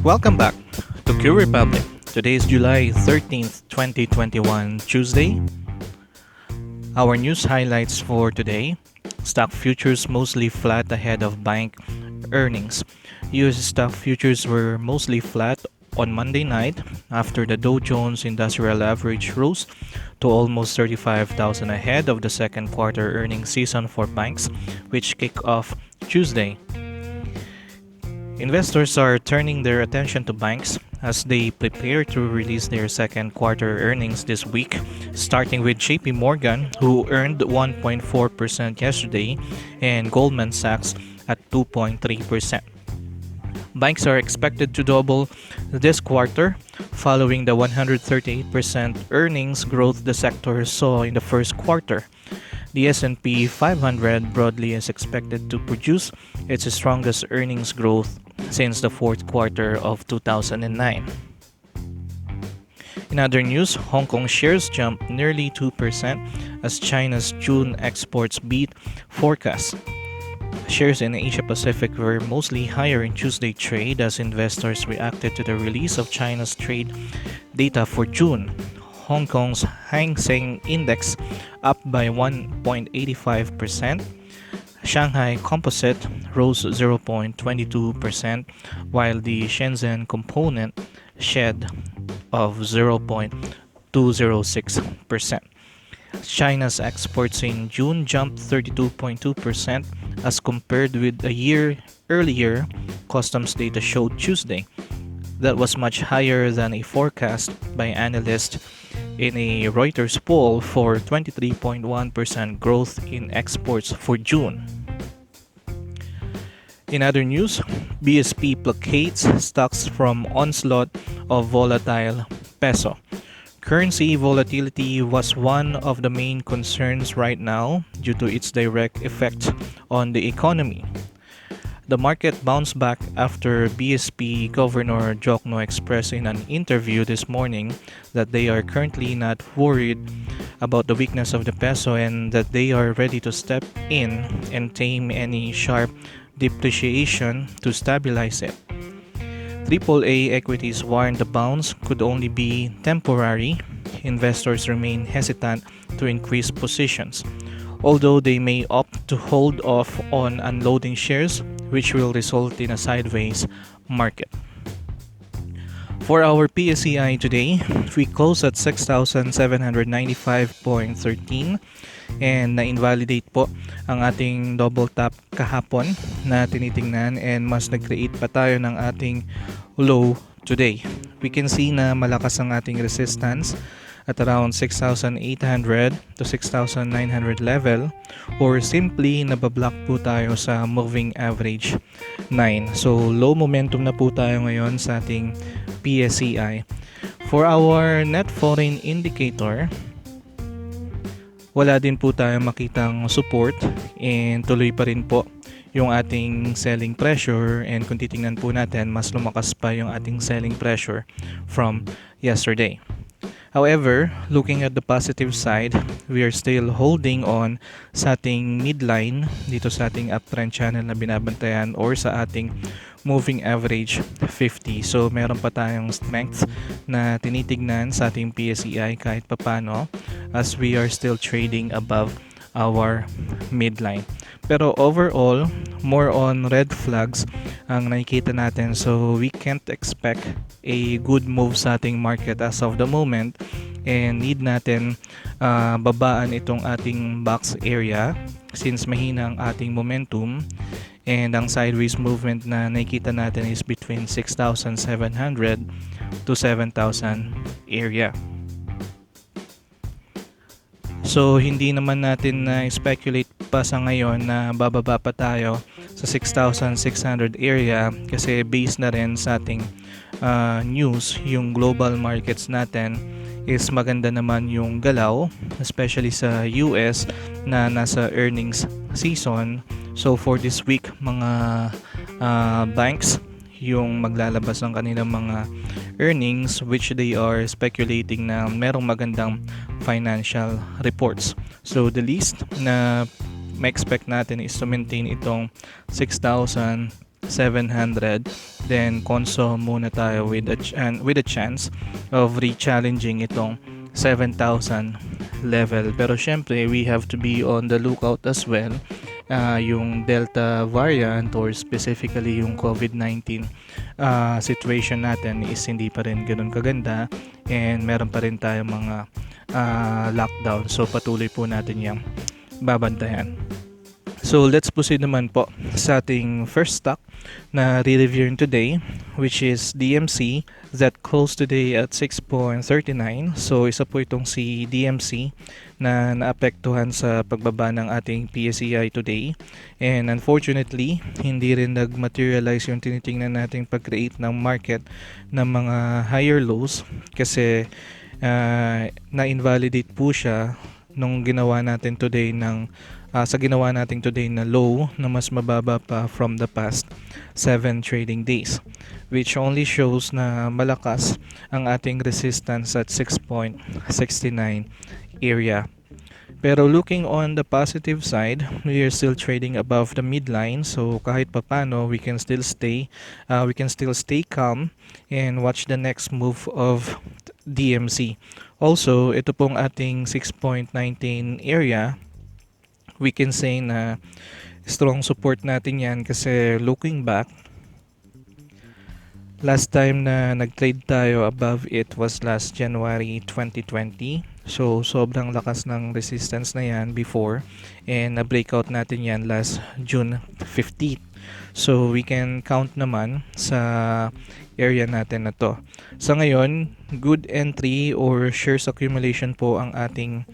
Welcome back to QRepubliC. Today is July 13th, 2021, Tuesday. Our news highlights for today: stock futures mostly flat ahead of bank earnings. US stock futures were mostly flat on Monday night after the Dow Jones Industrial Average rose to almost 35,000 ahead of the second quarter earnings season for banks, which kick off Tuesday. Investors are turning their attention to banks as they prepare to release their second quarter earnings this week, starting with JP Morgan, who earned 1.4% yesterday, and Goldman Sachs at 2.3%. Banks are expected to double this quarter, following the 138% earnings growth the sector saw in the first quarter. The S&P 500 broadly is expected to produce its strongest earnings growth since the fourth quarter of 2009. In other news, Hong Kong shares jumped nearly 2% as China's June exports beat forecasts. Shares in Asia Pacific were mostly higher in Tuesday trade as investors reacted to the release of China's trade data for June. Hong Kong's Hang Seng Index up by 1.85%. Shanghai Composite rose 0.22%, while the Shenzhen Component shed of 0.206%. China's exports in June jumped 32.2% as compared with a year earlier, customs data showed Tuesday. That was much higher than a forecast by analysts in a Reuters poll for 23.1% growth in exports for June. In other news, BSP placates stocks from onslaught of volatile peso. Currency volatility was one of the main concerns right now due to its direct effect on the economy. The market bounced back after BSP Governor Jokno expressed in an interview this morning that they are currently not worried about the weakness of the peso and that they are ready to step in and tame any sharp depreciation to stabilize it. AAA equities warned the bounce could only be temporary. Investors remain hesitant to increase positions, although they may opt to hold off on unloading shares, which will result in a sideways market. For our PSEI today, we closed at 6,795.13 and na-invalidate po ang ating double top kahapon na tinitingnan and mas nag-create pa tayo ng ating low today. We can see na malakas ang ating resistance at around 6,800 to 6,900 level, or simply nabablock po tayo sa moving average 9. So low momentum na po tayo ngayon sa ating PSEI. For our net foreign indicator, wala din po tayo makitang support and tuloy pa rin po yung ating selling pressure, and kung titingnan po natin, mas lumakas pa yung ating selling pressure from yesterday. However, looking at the positive side, we are still holding on sa ating midline dito sa ating uptrend channel na binabantayan or sa ating moving average 50. So meron pa tayong strength na tinitignan sa ating PSEI kahit papano as we are still trading above our midline. Pero overall, more on red flags ang nakikita natin, so we can't expect a good move sa ating market as of the moment and need natin babaan itong ating box area since mahina ang ating momentum, and ang sideways movement na nakikita natin is between 6,700 to 7,000 area. So hindi naman natin na-speculate pa sa ngayon na bababa pa tayo sa 6,600 area kasi based na rin sa ating news, yung global markets natin is maganda naman yung galaw, especially sa US na nasa earnings season. So for this week, mga banks yung maglalabas ng kanilang mga earnings, which they are speculating na merong magandang financial reports. So the least na ma-expect natin is to maintain itong 6,700 700, then conso muna tayo with a chance of re-challenging itong 7,000 level. Pero syempre, we have to be on the lookout as well. Yung Delta variant or specifically yung COVID-19 situation natin is hindi pa rin ganun kaganda, and meron pa rin tayong mga lockdown. So patuloy po natin yung babantayan. So let's proceed naman po sa ating first stock na re-reviewin today, which is DMC that closed today at 6.39. So isa po itong si DMC na naapektuhan sa pagbaba ng ating PSEI today, and unfortunately hindi rin nag-materialize yung tinitingnan nating pag-create ng market ng mga higher lows kasi na-invalidate po siya nung ginawa natin today na low na mas mababa pa from the past 7 trading days, which only shows na malakas ang ating resistance at 6.69 area. Pero looking on the positive side, we are still trading above the midline, so kahit papano we can still stay calm and watch the next move of DMC. Also, ito pong ating 6.19 area, we can say na strong support natin yan kasi looking back, last time na nag-trade tayo above it was last January 2020. So sobrang lakas ng resistance na yan before, and na-breakout natin yan last June 15. So we can count naman sa area natin na to. Sa ngayon, good entry or shares accumulation po ang ating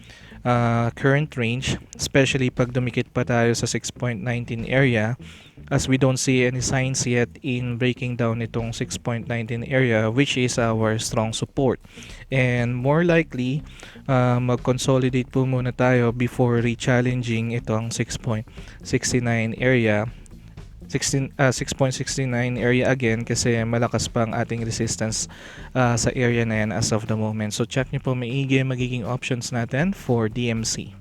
current range, especially pag dumikit pa tayo sa 6.19 area, as we don't see any signs yet in breaking down itong 6.19 area, which is our strong support. And more likely, mag-consolidate po muna tayo before re-challenging itong 6.69 area. 6.69 area again kasi malakas pa ang ating resistance sa area na yan as of the moment. So check nyo po maigi magiging options natin for DMC.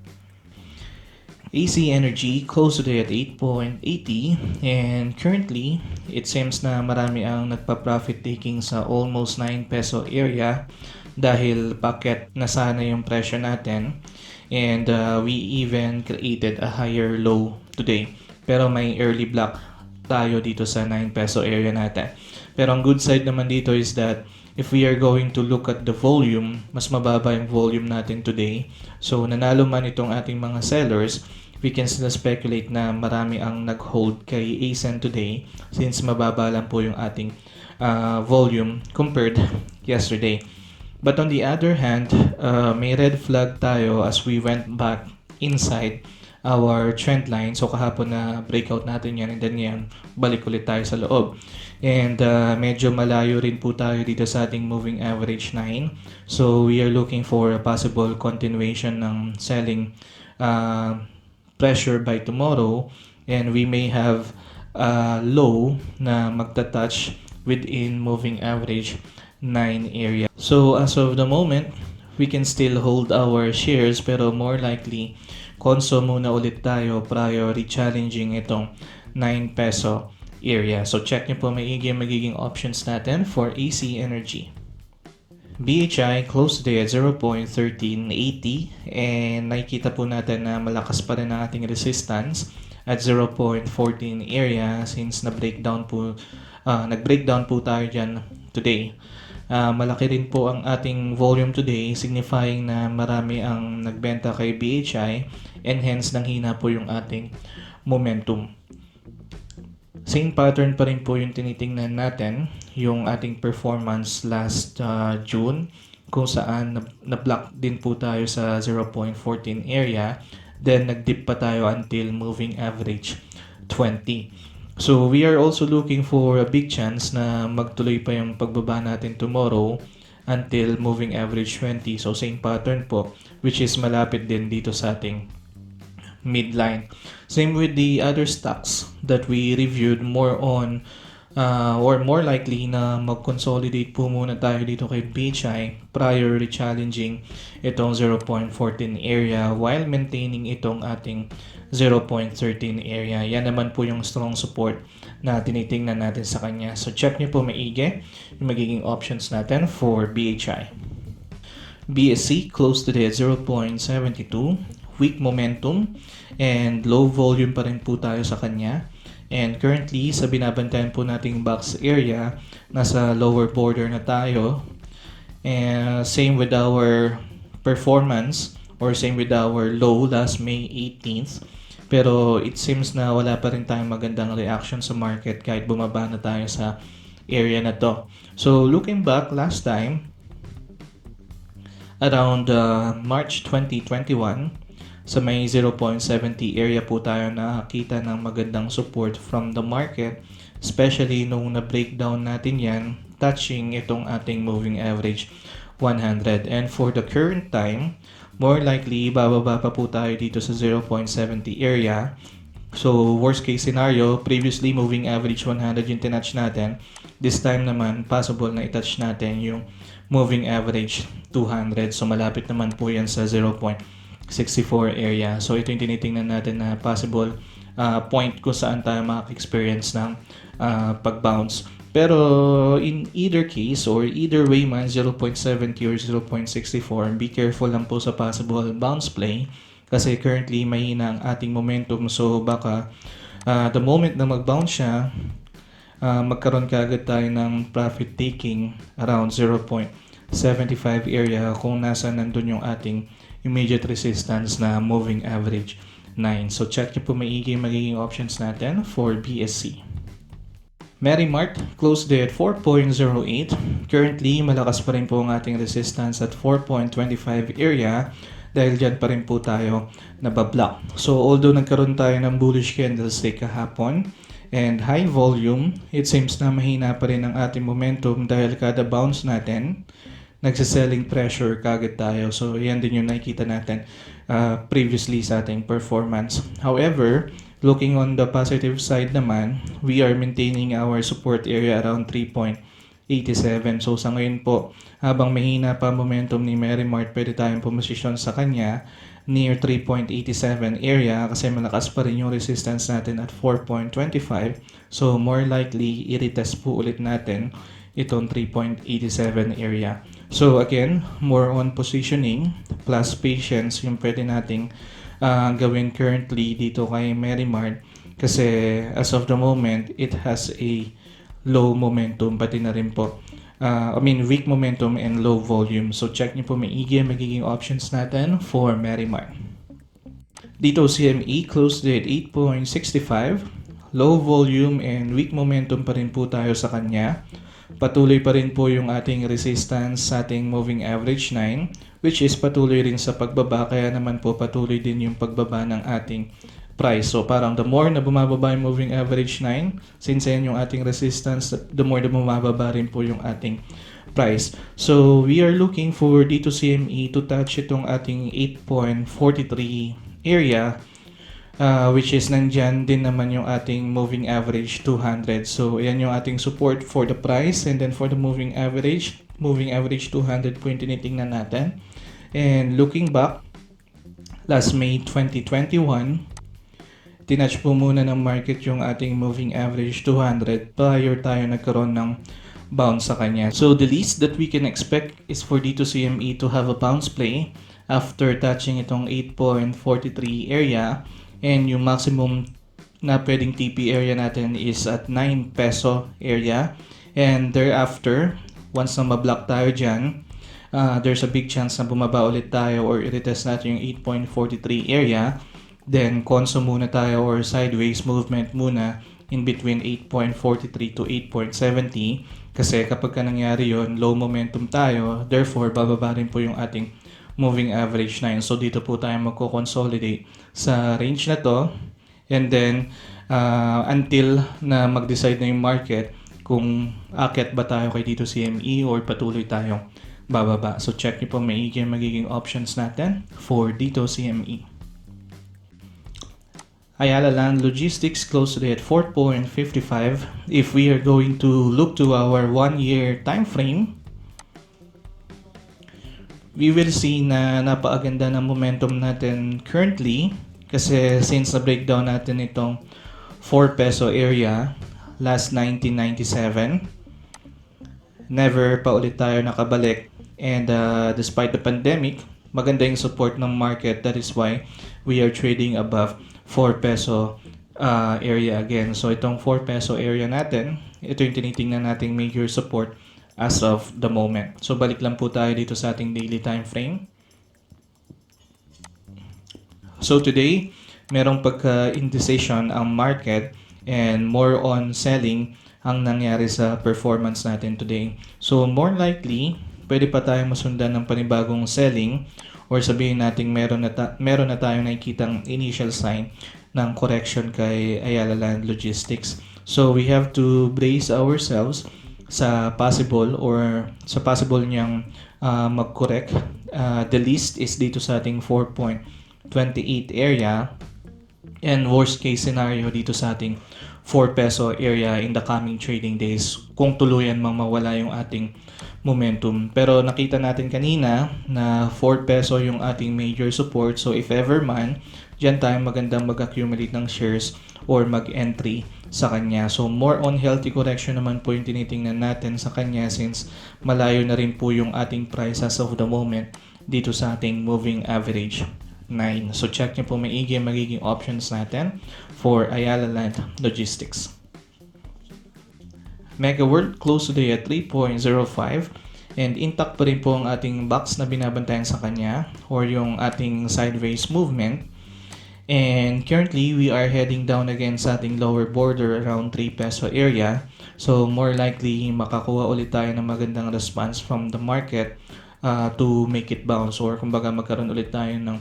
AC Energy closed today at 8.80, and currently it seems na marami ang nagpa-profit taking sa almost 9 peso area dahil packet na sana yung presyo natin, and we even created a higher low today. Pero may early block tayo dito sa 9 peso area natin. Pero ang good side naman dito is that if we are going to look at the volume, mas mababa yung volume natin today. So nanalo man itong ating mga sellers, we can still speculate na marami ang nag-hold kay ACEN today since mababa lang po yung ating volume compared yesterday. But on the other hand, may red flag tayo as we went back inside our trend line. So kahapon na breakout natin yan, and then yan, balik ulit tayo sa loob. And medyo malayo rin po tayo dito sa ating moving average 9. So we are looking for a possible continuation ng selling pressure by tomorrow, and we may have low na magta-touch within moving average 9 area. So as of the moment, we can still hold our shares, pero more likely conso muna ulit tayo prior re-challenging itong 9 peso area. So check nyo po maigi magiging options natin for AC Energy. BHI closed today at 0.1380, and nakikita po natin na malakas pa rin ang ating resistance at 0.14 area since nag-breakdown po tayo dyan today. Malaki rin po ang ating volume today, signifying na marami ang nagbenta kay BHI, and hence nanghina po yung ating momentum. Same pattern pa rin po yung tinitingnan natin, yung ating performance last June, kung saan na-block din po tayo sa 0.14 area, then nag-dip pa tayo until moving average 20. So we are also looking for a big chance na magtuloy pa yung pagbaba natin tomorrow until moving average 20. So same pattern po, which is malapit din dito sa ating midline. Same with the other stocks that we reviewed, more on or more likely na mag-consolidate po muna tayo dito kay BHI prior re-challenging itong 0.14 area while maintaining itong ating 0.13 area. Yan naman po yung strong support na tinitingnan natin sa kanya. So check nyo po maigi yung magiging options natin for BHI. BSC closed today at 0.72, weak momentum and low volume pa rin po tayo sa kanya. And currently, sa binabantayan po nating box area, nasa lower border na tayo. And same with our performance or same with our low last May 18th. Pero it seems na wala pa rin tayong magandang reaction sa market kahit bumaba na tayo sa area na to. So looking back last time, around March 2021, sa may 0.70 area po tayo nakakita ng magandang support from the market, especially nung na-breakdown natin yan, touching itong ating moving average 100. And for the current time, more likely, bababa pa po tayo dito sa 0.70 area. So, worst case scenario, previously moving average 100 yung tinouch natin. This time naman, possible na itouch natin yung moving average 200. So, malapit naman po yan sa 0.64 area. So, ito yung tinitingnan natin na possible point kung saan tayo makaka-experience ng pag-bounce. Pero in either case or either way man, 0.70 or 0.64, be careful lang po sa possible bounce play kasi currently mahina ang ating momentum. So baka the moment na mag-bounce siya, magkaroon kaagad tayo ng profit taking around 0.75 area kung nasa nandun yung ating immediate resistance na moving average 9. So check nyo po maigi magiging options natin for BSC. Merrimart closed day at 4.08. Currently, malakas pa rin po ang ating resistance at 4.25 area dahil dyan pa rin po tayo nabablock. So although nagkaroon tayo ng bullish candlestick kahapon and high volume, it seems na mahina pa rin ang ating momentum dahil kada bounce natin, nagsiselling pressure kagad tayo. So yan din yung nakikita natin previously sa ating performance. However, looking on the positive side naman, we are maintaining our support area around 3.87. So sa ngayon po, habang mahina pa momentum ni Merrimart, pwede tayong pumusisyon sa kanya near 3.87 area kasi malakas pa rin yung resistance natin at 4.25. So more likely, i-retest po ulit natin itong 3.87 area. So again, more on positioning plus patience yung pwede nating gawin currently dito kay Merrimart kasi as of the moment, it has a low momentum pati na rin po weak momentum and low volume. So check nyo po maigi ang magiging options natin for Merrimart. Dito CME closed at 8.65. Low volume and weak momentum pa rin po tayo sa kanya. Patuloy pa rin po yung ating resistance sa ating moving average 9 which is patuloy rin sa pagbaba kaya naman po patuloy din yung pagbaba ng ating price. So parang the more na bumababa yung moving average 9, since yan yung ating resistance, the more na bumababa rin po yung ating price. So we are looking for dito CME to touch itong ating 8.43 area which is nandyan din naman yung ating moving average 200. So yan yung ating support for the price and then for the moving average 200 po yung tinitingnan natin. And looking back, last May 2021, tinouch po muna ng market yung ating moving average 200 prior tayo nagkaroon ng bounce sa kanya. So the least that we can expect is for dito CME to have a bounce play after touching itong 8.43 area. And yung maximum na pwedeng TP area natin is at 9 peso area. And thereafter, once na mablock tayo dyan, there's a big chance na bumaba ulit tayo or i-retest natin yung 8.43 area. Then, conso muna tayo or sideways movement muna in between 8.43 to 8.70. Kasi kapag ka nangyari yon, low momentum tayo. Therefore, bababa rin po yung ating moving average 9. So dito po tayo magko-consolidate sa range na to and then until na mag-decide na yung market kung akyat ba tayo kay dito CME or patuloy tayong bababa. So check nyo po magiging options natin for dito CME. Ayala Land Logistics closed today at 4.55. If we are going to look to our 1-year time frame, we will see na napakaganda ng momentum natin currently kasi since na breakdown natin itong 4 peso area last 1997, never pa ulit tayo nakabalik. And despite the pandemic, maganda yung support ng market. That is why we are trading above 4 peso area again. So itong 4 peso area natin, ito yung tinitingnan nating major support as of the moment. So balik lang po tayo dito sa ating daily time frame. So today, merong pagka-indecision ang market and more on selling ang nangyari sa performance natin today. So more likely, pwede pa tayong masundan ng panibagong selling or sabihin natin meron na tayong nakikitang initial sign ng correction kay Ayala Land Logistics. So we have to brace ourselves sa possible niyang mag-correct. The least is dito sa ating 4.28 area and worst case scenario dito sa ating 4 peso area in the coming trading days kung tuluyan mang mawala yung ating momentum. Pero nakita natin kanina na 4 peso yung ating major support. So if ever man, dyan tayo magandang mag-accumulate ng shares or mag-entry sa kanya. So more on healthy correction naman po yung tinitingnan natin sa kanya since malayo na rin po yung ating price as of the moment dito sa ating moving average 9. So check nyo po maigi ang magiging options natin for Ayala Land Logistics. Mega World closed today at 3.05 and intact pa rin po ang ating box na binabantayan sa kanya or yung ating sideways movement. And currently, we are heading down again sa ating lower border around 3 peso area. So more likely, makakuha ulit tayo ng magandang response from the market to make it bounce or kumbaga magkaroon ulit tayo ng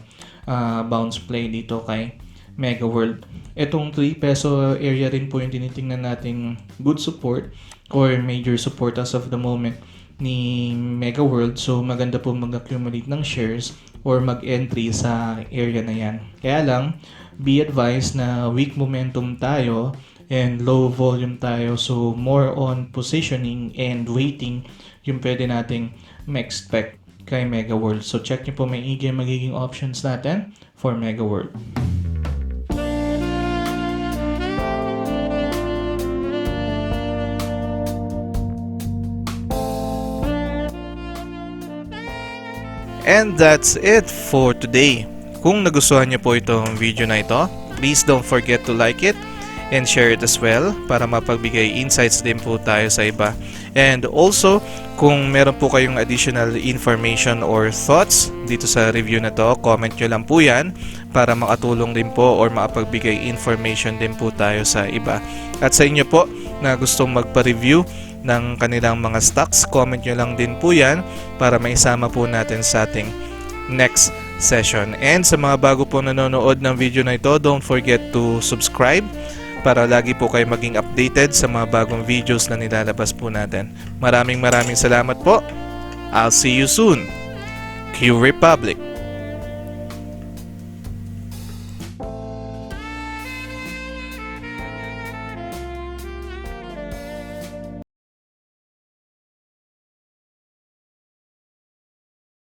bounce play dito kay Mega World. Itong 3 peso area rin po yung tinitingnan nating good support or major support as of the moment ni Mega World. So maganda po mag-accumulate ng shares or mag-entry sa area na yan. Kaya lang, be advised na weak momentum tayo and low volume tayo. So more on positioning and waiting yung pwede nating ma-expect kay Mega World. So check nyo po maigi ang magiging options natin for Mega World. And that's it for today. Kung nagustuhan niyo po itong video na ito, please don't forget to like it and share it as well para mapagbigay insights din po tayo sa iba. And also, kung meron po kayong additional information or thoughts dito sa review na to, comment nyo lang po yan para makatulong din po or makapagbigay information din po tayo sa iba. At sa inyo po na gustong magpa-review ng kanilang mga stocks, comment nyo lang din po yan para maisama po natin sa ating next session. And sa mga bago po nanonood ng video na ito, don't forget to subscribe para lagi po kayo maging updated sa mga bagong videos na nilalabas po natin. Maraming salamat po. I'll see you soon. QRepublic.